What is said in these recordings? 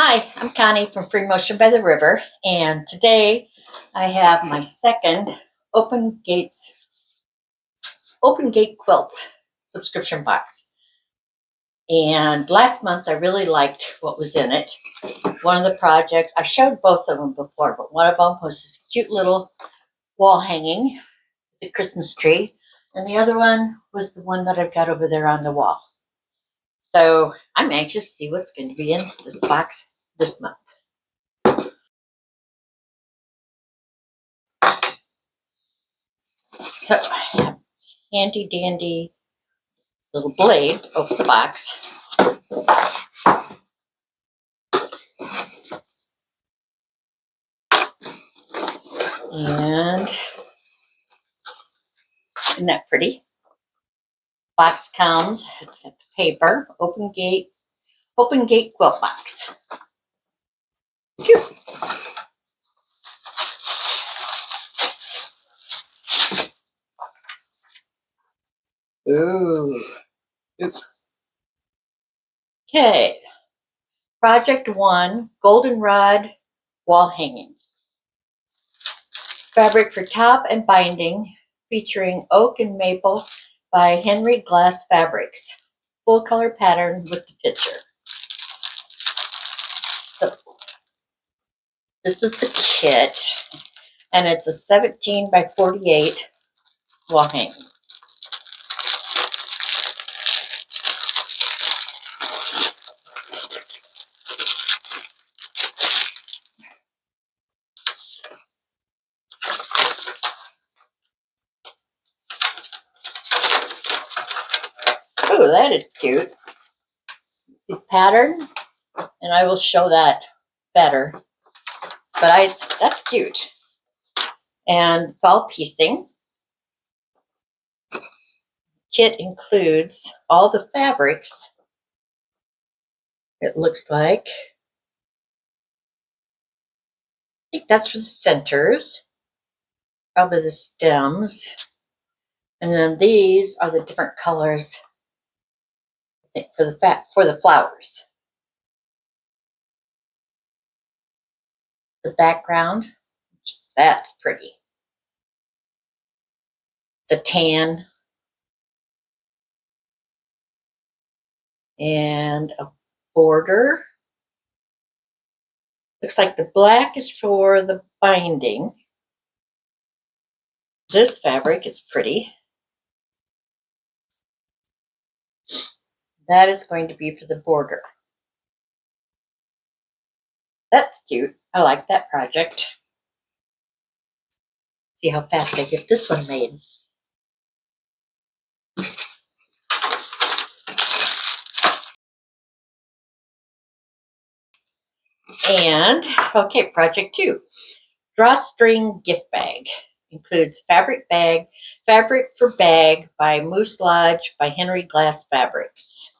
Hi, I'm Connie from Free Motion by the River, and today I have my second Open Gates Open Gate Quilts subscription box. And last month I really liked what was in it. One of the projects, I showed both of them before, but one of them was this cute little wall hanging, the Christmas tree, and the other one was the one that I've got over there on the wall. So I'm anxious to see what's going to be in this box this month. So I have handy dandy little blade to open the box. And isn't that pretty? Box comes, it's got the paper, open gate quilt box. Cute. Ooh. Oops. Okay. Project 1, Goldenrod wall hanging. Fabric for top and binding, featuring oak and maple by Henry Glass Fabrics. Full color pattern with the picture. So this is the kit, and it's a 17 by 48 wall hanging. Oh, that is cute. See the pattern, and I will show that better. But that's cute. And it's all piecing. Kit includes all the fabrics. It looks like. I think that's for the centers. Probably the stems. And then these are the different colors, I think, for the flowers. The background, that's pretty. The tan. And a border. Looks like the black is for the binding. This fabric is pretty. That is going to be for the border. That's cute. I like that project. See how fast I get this one made. And, okay, project 2. Drawstring gift bag. Includes fabric for bag by Moose Lodge by Henry Glass Fabrics.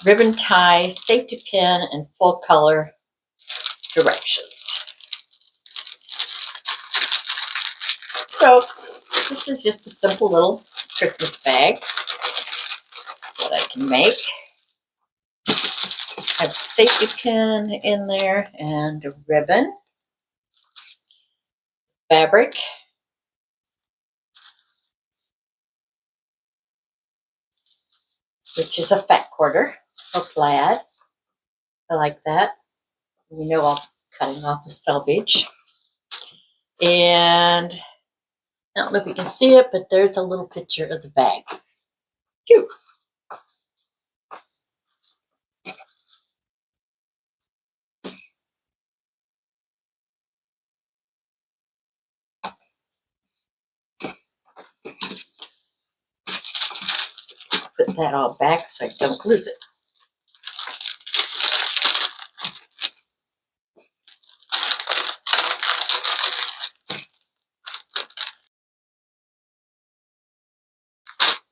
Ribbon tie, safety pin, and full color directions. So this is just a simple little Christmas bag that I can make. Has a safety pin in there and a ribbon. Fabric. Which is a fat quarter or plaid. I like that. You know, I'm cutting off the selvage. And I don't know if you can see it, but there's a little picture of the bag. Cute. Put that all back so I don't lose it.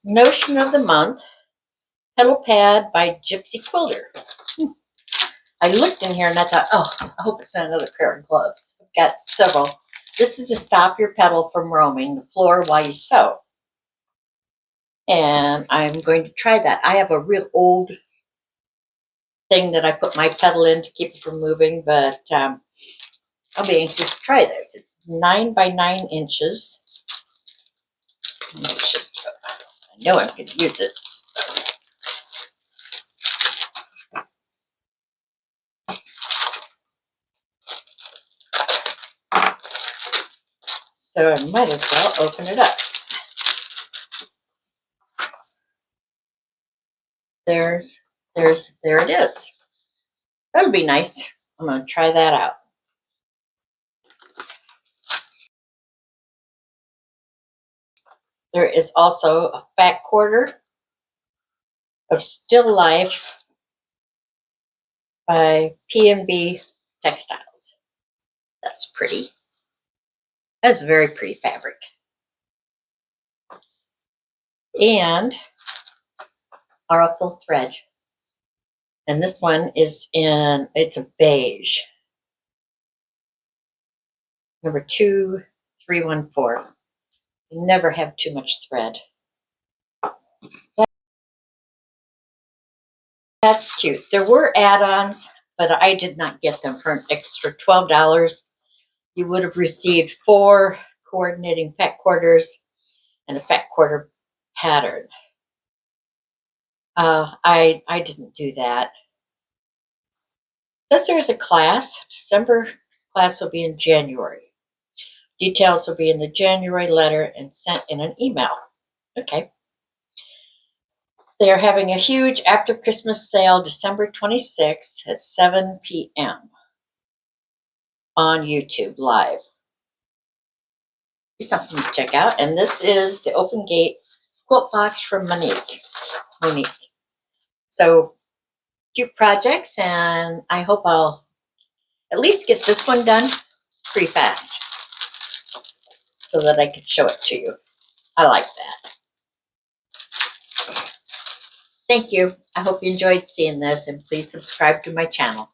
Notion of the month, Pedal Pad by Gypsy Quilter. I looked in here and I thought, oh, I hope it's not another pair of gloves. I've got several. This is to stop your pedal from roaming the floor while you sew. And I'm going to try that. I have a real old thing that I put my pedal in to keep it from moving, but I'll be anxious to try this. It's 9 by 9 inches. It's just, I know I'm going to use it. So I might as well open it up. There it is. That'll be nice. I'm going to try that out. There is also a fat quarter of Still Life by P&B Textiles. That's pretty. That's very pretty fabric. And a ruffle thread. And this one is it's a beige. Number 2314. You never have too much thread. That's cute. There were add-ons, but I did not get them for an extra $12. You would have received 4 coordinating fat quarters and a fat quarter pattern. I didn't do that. Since there's a class, December class will be in January. Details will be in the January letter and sent in an email. Okay. They are having a huge after Christmas sale December 26th at 7 p.m. on YouTube Live. Be something to check out. And this is the Open Gate quilt box from Monique. So cute projects, and I hope I'll at least get this one done pretty fast so that I can show it to you. I like that. Thank you. I hope you enjoyed seeing this, and please subscribe to my channel.